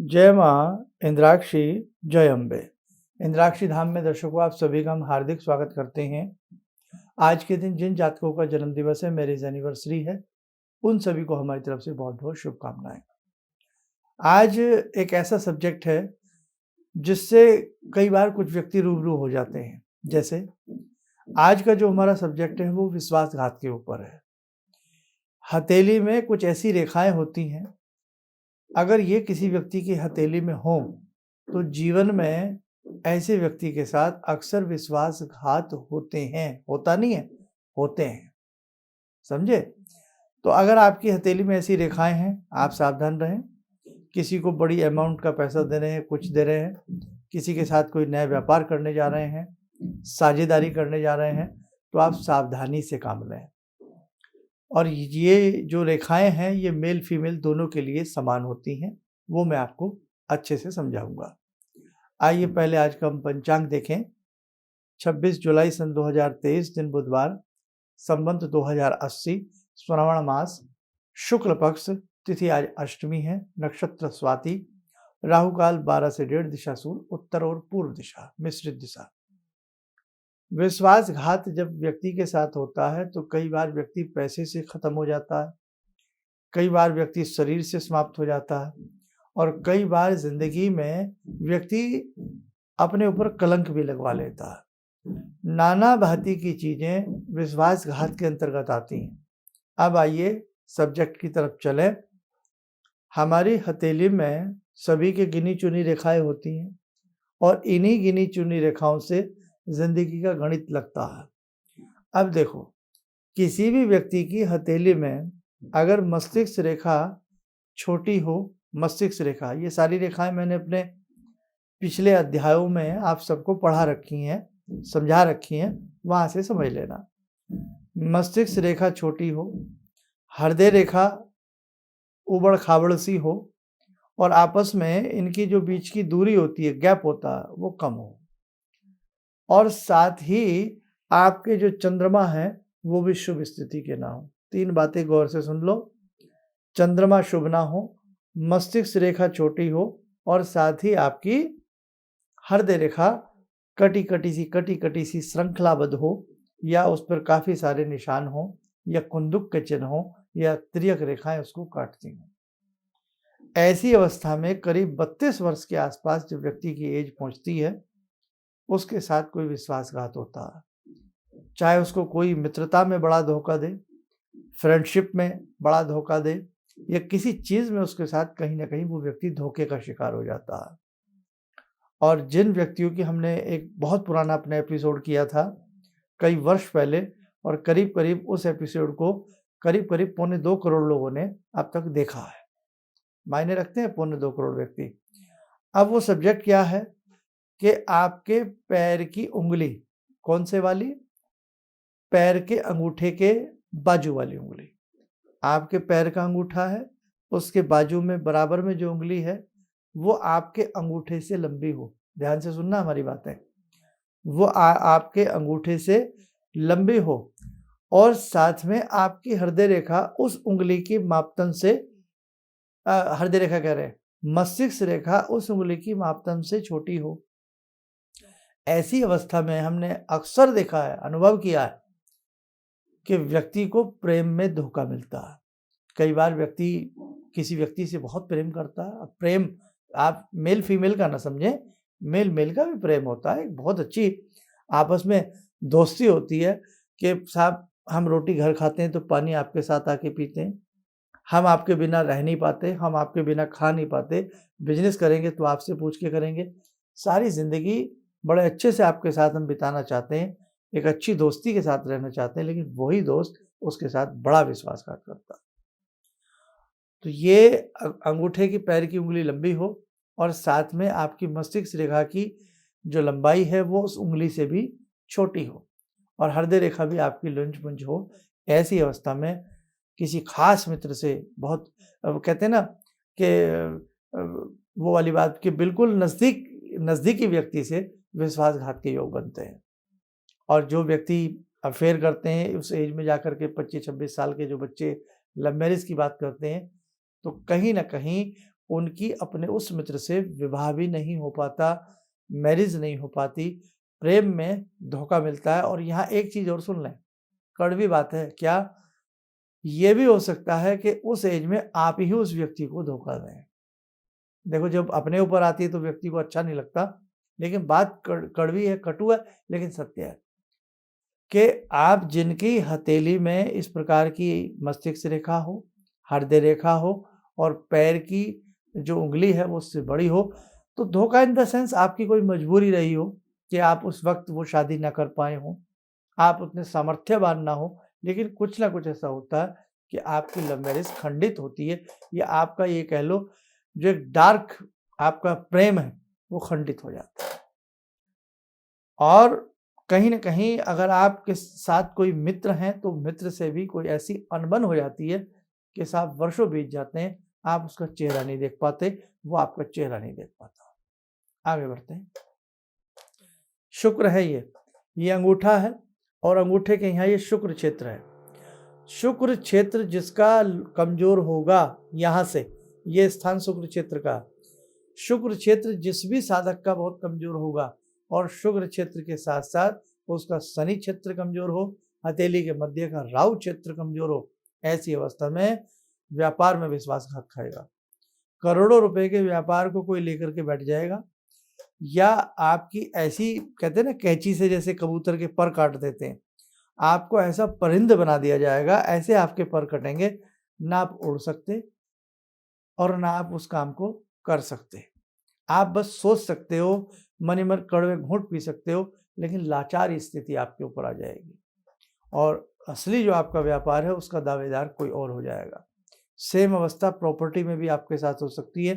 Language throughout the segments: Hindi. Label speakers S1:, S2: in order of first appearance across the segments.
S1: जय माँ इंद्राक्षी, जय अम्बे। इंद्राक्षी धाम में दर्शकों आप सभी का हम हार्दिक स्वागत करते हैं। आज के दिन जिन जातकों का जन्म दिवस है, मैरिज एनिवर्सरी है, उन सभी को हमारी तरफ से बहुत बहुत शुभकामनाएं। आज एक ऐसा सब्जेक्ट है जिससे कई बार कुछ व्यक्ति रूबरू हो जाते हैं। जैसे आज का जो हमारा सब्जेक्ट है वो विश्वासघात के ऊपर है। हथेली में कुछ ऐसी रेखाएं होती हैं, अगर ये किसी व्यक्ति की हथेली में हो तो जीवन में ऐसे व्यक्ति के साथ अक्सर विश्वासघात होते हैं। होता नहीं है, होते हैं, समझे। तो अगर आपकी हथेली में ऐसी रेखाएं हैं, आप सावधान रहें। किसी को बड़ी अमाउंट का पैसा दे रहे हैं, कुछ दे रहे हैं, किसी के साथ कोई नया व्यापार करने जा रहे हैं, साझेदारी करने जा रहे हैं, तो आप सावधानी से काम लें। और ये जो रेखाएं हैं ये मेल फीमेल दोनों के लिए समान होती हैं, वो मैं आपको अच्छे से समझाऊंगा। आइए पहले आज का हम पंचांग देखें। 26 जुलाई सन 2023 दिन बुधवार, संवत 2080, श्रावण मास, शुक्ल पक्ष, तिथि आज अष्टमी है, नक्षत्र स्वाति, राहु काल 12 से 1:30 दिशाशूल, उत्तर और पूर्व दिशा, मिश्रित दिशा। विश्वासघात जब व्यक्ति के साथ होता है तो कई बार व्यक्ति पैसे से खत्म हो जाता है, कई बार व्यक्ति शरीर से समाप्त हो जाता है, और कई बार जिंदगी में व्यक्ति अपने ऊपर कलंक भी लगवा लेता है। नाना भांति की चीजें विश्वासघात के अंतर्गत आती हैं। अब आइए सब्जेक्ट की तरफ चलें। हमारी हथेली में सभी की गिनी चुनी रेखाएं होती हैं और इन्हीं गिनी चुनी रेखाओं से जिंदगी का गणित लगता है। अब देखो, किसी भी व्यक्ति की हथेली में अगर मस्तिष्क रेखा छोटी हो, मस्तिष्क रेखा, ये सारी रेखाएं मैंने अपने पिछले अध्यायों में आप सबको पढ़ा रखी हैं, समझा रखी हैं, वहां से समझ लेना। मस्तिष्क रेखा छोटी हो, हृदय रेखा उबड़ खाबड़ सी हो, और आपस में इनकी जो बीच की दूरी होती है, गैप होता है, वो कम हो, और साथ ही आपके जो चंद्रमा है वो भी शुभ स्थिति के ना हो। 3 बातें गौर से सुन लो। चंद्रमा शुभ ना हो, मस्तिष्क रेखा छोटी हो, और साथ ही आपकी हृदय रेखा कटी कटी सी श्रृंखलाबद्ध हो, या उस पर काफी सारे निशान हो, या कुंदुक के चिन्ह हो, या त्रियक रेखाएं उसको काटती हो। ऐसी अवस्था में करीब 32 वर्ष के आसपास जब व्यक्ति की एज पहुंचती है, उसके साथ कोई विश्वासघात होता है। चाहे उसको कोई मित्रता में बड़ा धोखा दे, फ्रेंडशिप में बड़ा धोखा दे, या किसी चीज में उसके साथ कहीं ना कहीं वो व्यक्ति धोखे का शिकार हो जाता है। और जिन व्यक्तियों की हमने एक बहुत पुराना अपना एपिसोड किया था कई वर्ष पहले, और करीब करीब उस एपिसोड को करीब करीब 1.25 करोड़ लोगों ने अब तक देखा है। मायने रखते हैं 1.25 करोड़ व्यक्ति। अब वो सब्जेक्ट क्या है कि आपके पैर की उंगली, कौन से वाली? पैर के अंगूठे के बाजू वाली उंगली। आपके पैर का अंगूठा है, उसके बाजू में बराबर में जो उंगली है वो आपके अंगूठे से लंबी हो। ध्यान से सुनना हमारी बातें। वो आपके अंगूठे से लंबी हो, और साथ में आपकी हृदय रेखा उस उंगली की मापतन से, हृदय रेखा कह रहे हैं, मस्तिष्क रेखा उस उंगली की मापतन से छोटी हो। ऐसी अवस्था में हमने अक्सर देखा है, अनुभव किया है कि व्यक्ति को प्रेम में धोखा मिलता है। कई बार व्यक्ति किसी व्यक्ति से बहुत प्रेम करता है। प्रेम आप मेल फीमेल का ना समझें, मेल मेल का भी प्रेम होता है। बहुत अच्छी आपस में दोस्ती होती है कि साहब हम रोटी घर खाते हैं तो पानी आपके साथ आके पीते हैं, हम आपके बिना रह नहीं पाते, हम आपके बिना खा नहीं पाते, बिजनेस करेंगे तो आपसे पूछ के करेंगे, सारी जिंदगी बड़े अच्छे से आपके साथ हम बिताना चाहते हैं, एक अच्छी दोस्ती के साथ रहना चाहते हैं, लेकिन वही दोस्त उसके साथ बड़ा विश्वासघात करता है। तो ये अंगूठे की पैर की उंगली लंबी हो, और साथ में आपकी मस्तिष्क रेखा की जो लंबाई है वो उस उंगली से भी छोटी हो, और हृदय रेखा भी आपकी लुंज पुंज हो। ऐसी अवस्था में किसी खास मित्र से बहुत, कहते हैं ना कि वो वाली बात कि बिल्कुल नजदीकी व्यक्ति से विश्वासघात के योग बनते हैं। और जो व्यक्ति अफेयर करते हैं उस एज में जाकर के 25-26 साल के जो बच्चे लव मैरिज की बात करते हैं, तो कहीं ना कहीं उनकी अपने उस मित्र से विवाह भी नहीं हो पाता, मैरिज नहीं हो पाती, प्रेम में धोखा मिलता है। और यहाँ एक चीज़ और सुन लें, कड़वी बात है, क्या ये भी हो सकता है कि उस एज में आप ही उस व्यक्ति को धोखा दें। देखो, जब अपने ऊपर आती है तो व्यक्ति को अच्छा नहीं लगता, लेकिन बात कड़वी है, कटु है, लेकिन सत्य है कि आप जिनकी हथेली में इस प्रकार की मस्तिष्क रेखा हो, हृदय रेखा हो और पैर की जो उंगली है वो उससे बड़ी हो, तो धोखा इन द सेंस आपकी कोई मजबूरी रही हो कि आप उस वक्त वो शादी ना कर पाए हों, आप उतने सामर्थ्यवान ना हो, लेकिन कुछ ना कुछ ऐसा होता है कि आपकी लव मैरिज खंडित होती है, या आपका ये कह लो जो एक डार्क आपका प्रेम है वो खंडित हो जाता है। और कहीं न कहीं अगर आपके साथ कोई मित्र हैं तो मित्र से भी कोई ऐसी अनबन हो जाती है कि साहब वर्षों बीत जाते हैं, आप उसका चेहरा नहीं देख पाते, वो आपका चेहरा नहीं देख पाता। आगे बढ़ते हैं। शुक्र है ये अंगूठा है और अंगूठे के यहाँ ये शुक्र क्षेत्र है। शुक्र क्षेत्र जिसका कमजोर होगा, यहाँ से ये स्थान शुक्र क्षेत्र का, शुक्र क्षेत्र जिस भी साधक का बहुत कमजोर होगा और शुक्र क्षेत्र के साथ साथ उसका शनि क्षेत्र कमजोर हो, हथेली के मध्य का राहु क्षेत्र कमजोर हो, ऐसी अवस्था में व्यापार में विश्वासघात खाएगा। करोड़ों रुपए के व्यापार को कोई लेकर के बैठ जाएगा, या आपकी ऐसी कहते हैं ना कैंची से जैसे कबूतर के पर काट देते हैं, आपको ऐसा परिंद बना दिया जाएगा, ऐसे आपके पर कटेंगे, ना आप उड़ सकते और ना आप उस काम को कर सकते। आप बस सोच सकते हो, मन ही मन कड़वे घूंट पी सकते हो, लेकिन लाचार स्थिति आपके ऊपर आ जाएगी और असली जो आपका व्यापार है उसका दावेदार कोई और हो जाएगा। सेम अवस्था प्रॉपर्टी में भी आपके साथ हो सकती है।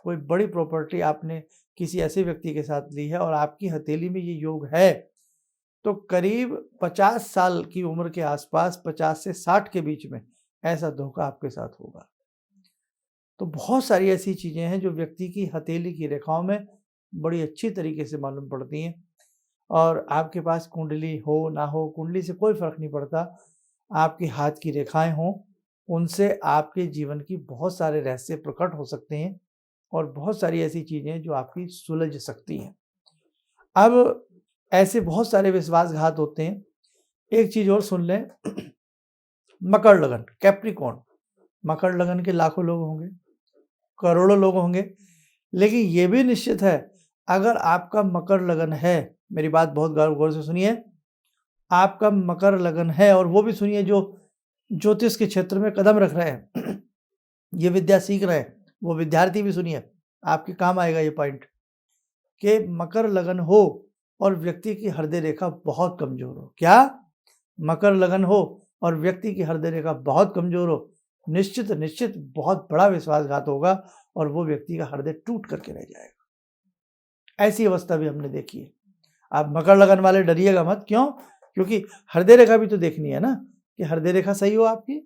S1: कोई बड़ी प्रॉपर्टी आपने किसी ऐसे व्यक्ति के साथ ली है और आपकी हथेली में ये योग है, तो करीब 50 साल की उम्र के आसपास, 50 से 60 के बीच में ऐसा धोखा आपके साथ होगा। तो बहुत सारी ऐसी चीज़ें हैं जो व्यक्ति की हथेली की रेखाओं में बड़ी अच्छी तरीके से मालूम पड़ती हैं। और आपके पास कुंडली हो ना हो, कुंडली से कोई फर्क नहीं पड़ता, आपके हाथ की रेखाएं हों, उनसे आपके जीवन की बहुत सारे रहस्य प्रकट हो सकते हैं और बहुत सारी ऐसी चीज़ें जो आपकी सुलझ सकती हैं। अब ऐसे बहुत सारे विश्वासघात होते हैं। एक चीज़ और सुन लें, मकर लगन, कैप्रिकॉर्न, मकर लगन के लाखों लोग होंगे, करोड़ों लोग होंगे, लेकिन ये भी निश्चित है अगर आपका मकर लगन है, मेरी बात बहुत गौर से सुनिए, आपका मकर लगन है और वो भी सुनिए जो ज्योतिष के क्षेत्र में कदम रख रहे हैं, ये विद्या सीख रहे हैं, वो विद्यार्थी भी सुनिए, आपके काम आएगा ये पॉइंट कि मकर लगन हो और व्यक्ति की हृदय रेखा बहुत कमजोर हो। क्या? मकर लगन हो और व्यक्ति की हृदय रेखा बहुत कमजोर हो, निश्चित बहुत बड़ा विश्वासघात होगा और वो व्यक्ति का हृदय टूट करके रह जाएगा। ऐसी अवस्था भी हमने देखी है। आप मकर लगन वाले डरिएगा मत, क्यों? क्योंकि हृदय रेखा भी तो देखनी है ना कि हृदय रेखा सही हो आपकी।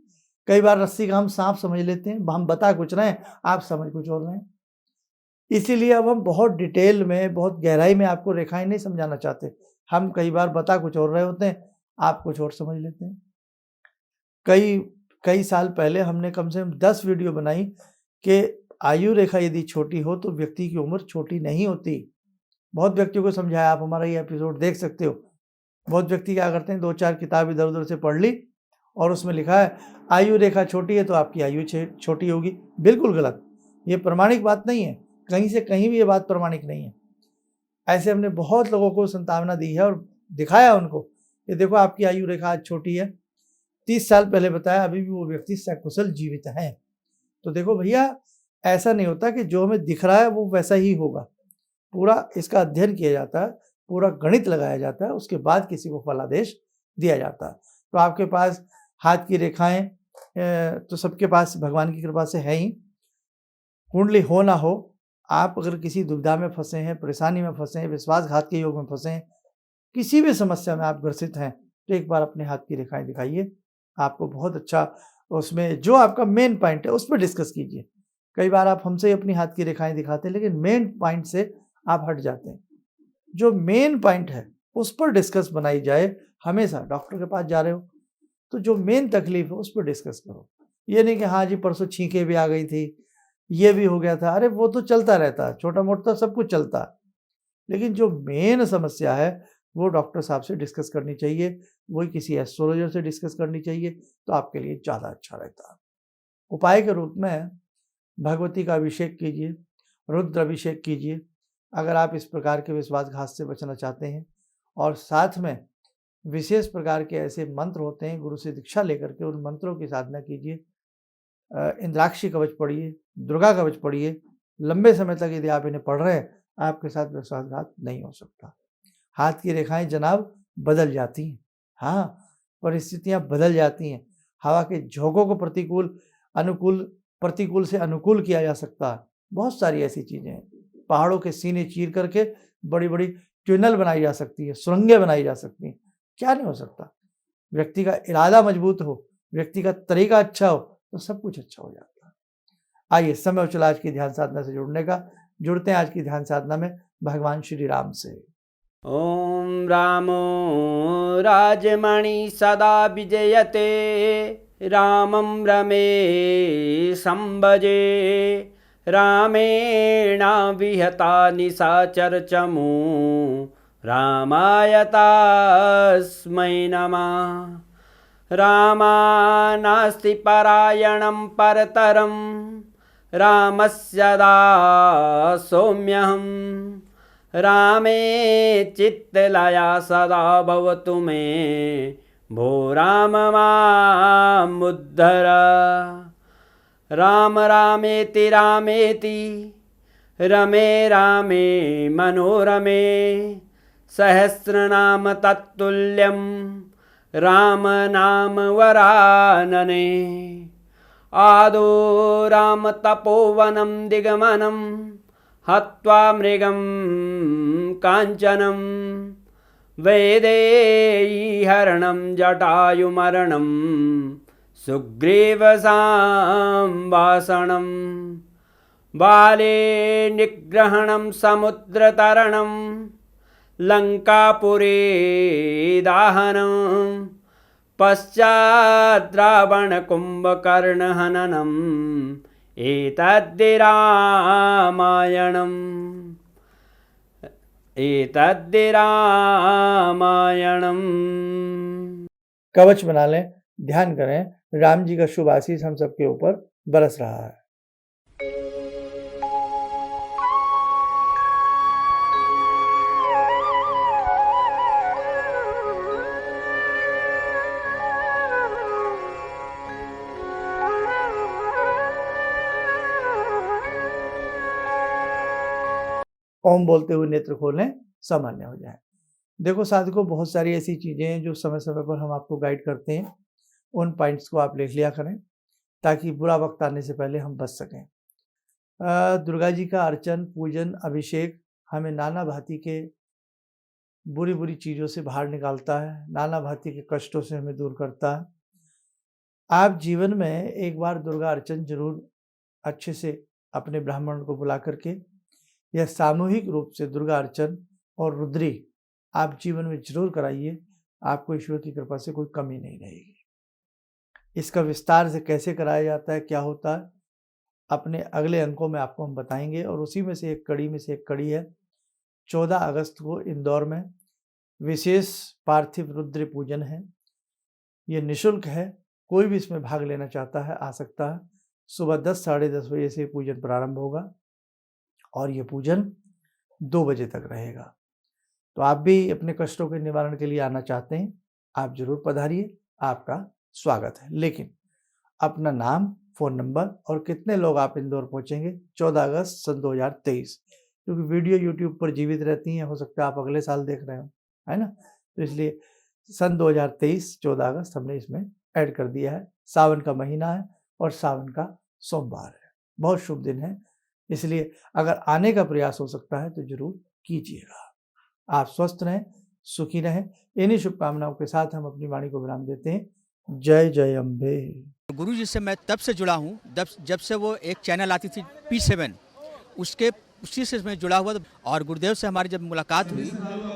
S1: कई बार रस्सी का हम सांप समझ लेते हैं, हम बता कुछ रहे हैं, आप समझ कुछ और रहे हैं। इसीलिए अब हम बहुत डिटेल में, बहुत गहराई में आपको रेखाएं नहीं समझाना चाहते। हम कई बार बता कुछ और रहे होते हैं, आप कुछ और समझ लेते हैं। कई साल पहले हमने कम से कम 10 वीडियो बनाई कि आयु रेखा यदि छोटी हो तो व्यक्ति की उम्र छोटी नहीं होती। बहुत व्यक्तियों को समझाया, आप हमारा ये एपिसोड देख सकते हो। बहुत व्यक्ति क्या करते हैं, 2-4 किताब इधर उधर से पढ़ ली और उसमें लिखा है आयु रेखा छोटी है तो आपकी आयु छोटी होगी। बिल्कुल गलत, ये प्रमाणिक बात नहीं है, कहीं से कहीं भी ये बात प्रमाणिक नहीं है। ऐसे हमने बहुत लोगों को संतावना दी है और दिखाया उनको कि देखो आपकी आयु रेखा आज छोटी है। 30 साल पहले बताया, अभी भी वो व्यक्ति सकुशल जीवित है। तो देखो भैया, ऐसा नहीं होता कि जो हमें दिख रहा है वो वैसा ही होगा। पूरा इसका अध्ययन किया जाता है, पूरा गणित लगाया जाता है, उसके बाद किसी को फलादेश दिया जाता है। तो आपके पास हाथ की रेखाएं तो सबके पास भगवान की कृपा से है ही। कुंडली हो ना हो, आप अगर किसी दुविधा में फंसे हैं, परेशानी में फंसे हैं, विश्वासघात के योग में फंसे हैं, किसी भी समस्या में आप ग्रसित हैं, तो एक बार अपने हाथ की रेखाएं दिखाइए। आपको बहुत अच्छा उसमें जो आपका मेन पॉइंट है उस पर डिस्कस कीजिए। कई बार आप हमसे अपनी हाथ की रेखाएं दिखाते हैं, लेकिन मेन पॉइंट से आप हट जाते हैं। जो मेन पॉइंट है उस पर डिस्कस बनाई जाए। हमेशा डॉक्टर के पास जा रहे हो तो जो मेन तकलीफ है उस पर डिस्कस करो। ये नहीं कि हाँ जी परसों छींके भी आ गई थी, ये भी हो गया था, अरे वो तो चलता रहता है, छोटा मोटा सब कुछ चलता है, लेकिन जो मेन समस्या है वो डॉक्टर साहब से डिस्कस करनी चाहिए, वही किसी एस्ट्रोलॉजर से डिस्कस करनी चाहिए, तो आपके लिए ज़्यादा अच्छा रहता है। उपाय के रूप में भगवती का अभिषेक कीजिए, रुद्र अभिषेक कीजिए, अगर आप इस प्रकार के विश्वासघात से बचना चाहते हैं। और साथ में विशेष प्रकार के ऐसे मंत्र होते हैं, गुरु से दीक्षा लेकर के उन मंत्रों की साधना कीजिए। इंद्राक्षी कवच पढ़िए, दुर्गा कवच पढ़िए, लंबे समय तक यदि आप इन्हें पढ़ रहे हैं, आपके साथ विश्वासघात नहीं हो सकता। हाथ की रेखाएं जनाब बदल जाती हैं, हाँ, परिस्थितियां बदल जाती हैं, हवा के झोंकों को प्रतिकूल से अनुकूल किया जा सकता है। बहुत सारी ऐसी चीज़ें हैं, पहाड़ों के सीने चीर करके बड़ी बड़ी ट्यूनल बनाई जा सकती है, सुरंगें बनाई जा सकती हैं, क्या नहीं हो सकता। व्यक्ति का इरादा मजबूत हो, व्यक्ति का तरीका अच्छा हो, तो सब कुछ अच्छा हो जाता है। आइए समय हो चला आज की ध्यान साधना से जुड़ते हैं आज की ध्यान साधना में भगवान श्री राम से।
S2: ॐ रामो राजमणि सदा विजयते, रामं रमे संभजे, रामेण विहता निशाचरचमू, रामाय तस्मै नमः। रामानास्ति परायणं परतरं, रामस्य दासोऽम्यहम्। रामे चित्तलया सदा भवतु मे, भो राम मामुद्धर। राम रामेति रामेति, रमे रामे मनोरमे, सहस्रनाम तत्तुल्यं, राम नाम वरानने। आदो राम तपोवनं दिगमनं, हत्वा मृगं काञ्चनं, वैदेहीहरणं जटायुमरणं, सुग्रीवसंभाषणं, बाले निग्रहणं समुद्रतरणं, लङ्कापुरे दाहनं, पश्चात् रावणकुम्भकर्णहननं, एतद्धि रामायणम्।
S1: कवच बना लें, ध्यान करें, राम जी का शुभ आशीष हम सबके ऊपर बरस रहा है। ओम बोलते हुए नेत्र खोलें, सामान्य हो जाए। देखो साथियों, बहुत सारी ऐसी चीज़ें हैं जो समय समय पर हम आपको गाइड करते हैं, उन पॉइंट्स को आप लिख लिया करें ताकि बुरा वक्त आने से पहले हम बच सकें। दुर्गा जी का अर्चन, पूजन, अभिषेक हमें नाना भांति के बुरी बुरी चीज़ों से बाहर निकालता है, नाना भांति के कष्टों से हमें दूर करता है। आप जीवन में एक बार दुर्गा अर्चन जरूर अच्छे से अपने ब्राह्मण को बुला करके या सामूहिक रूप से दुर्गा अर्चन और रुद्री आप जीवन में जरूर कराइए, आपको ईश्वर की कृपा से कोई कमी नहीं रहेगी। इसका विस्तार से कैसे कराया जाता है, क्या होता है, अपने अगले अंकों में आपको हम बताएंगे। और उसी में से एक कड़ी है 14 अगस्त को इंदौर में विशेष पार्थिव रुद्र पूजन है। ये निःशुल्क है, कोई भी इसमें भाग लेना चाहता है आ सकता है। सुबह 10 साढ़े 10 बजे से पूजन प्रारंभ होगा और ये पूजन 2 बजे तक रहेगा। तो आप भी अपने कष्टों के निवारण के लिए आना चाहते हैं, आप जरूर पधारिए, आपका स्वागत है। लेकिन अपना नाम, फ़ोन नंबर और कितने लोग आप इंदौर पहुंचेंगे 14 अगस्त सन 2023, क्योंकि वीडियो यूट्यूब पर जीवित रहती हैं, हो सकता है आप अगले साल देख रहे हो, है ना। तो इसलिए सन 2023 14 अगस्त हमने इसमें ऐड कर दिया है। सावन का महीना है और सावन का सोमवार है, बहुत शुभ दिन है, इसलिए अगर आने का प्रयास हो सकता है तो जरूर कीजिएगा। आप स्वस्थ रहें, सुखी रहें, इन्हीं शुभकामनाओं के साथ हम अपनी वाणी को विराम देते हैं। जय जय अम्बे।
S3: गुरु जी से मैं तब से जुड़ा हूँ जब से वो एक चैनल आती थी P7, उसी से मैं जुड़ा हुआ था। और गुरुदेव से हमारी जब मुलाकात हुई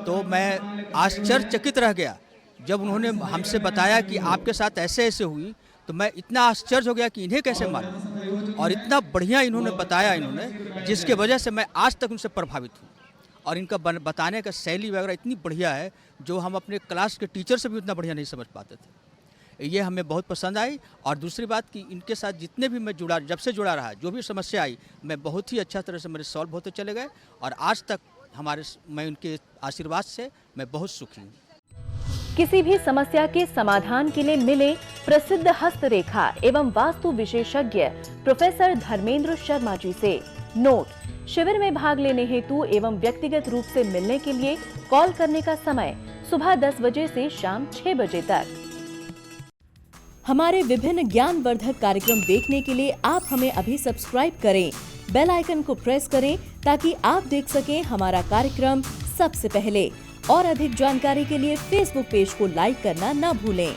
S3: तो मैं आश्चर्यचकित रह गया जब उन्होंने हमसे बताया कि आपके साथ ऐसे ऐसे हुई, तो मैं इतना आश्चर्य हो गया कि इन्हें कैसे मालूम। और इतना बढ़िया इन्होंने बताया जिसके वजह से मैं आज तक उनसे प्रभावित हूँ। और इनका बताने का शैली वगैरह इतनी बढ़िया है जो हम अपने क्लास के टीचर से भी उतना बढ़िया नहीं समझ पाते थे। ये हमें बहुत पसंद आई। और दूसरी बात कि इनके साथ जितने भी मैं जब से जुड़ा रहा, जो भी समस्या आई, मैं बहुत ही अच्छा तरह से मेरे सॉल्व होते चले गए। और आज तक मैं उनके आशीर्वाद से मैं बहुत सुखी हूँ।
S4: किसी भी समस्या के समाधान के लिए मिले प्रसिद्ध हस्तरेखा एवं वास्तु विशेषज्ञ प्रोफेसर धर्मेंद्र शर्मा जी से। नोट: शिविर में भाग लेने हेतु एवं व्यक्तिगत रूप से मिलने के लिए कॉल करने का समय सुबह 10 बजे से शाम 6 बजे तक। हमारे विभिन्न ज्ञानवर्धक कार्यक्रम देखने के लिए आप हमें अभी सब्सक्राइब करें, बेल आइकन को प्रेस करें ताकि आप देख सकें हमारा कार्यक्रम सबसे पहले। और अधिक जानकारी के लिए फेसबुक पेज को लाइक करना न भूलें।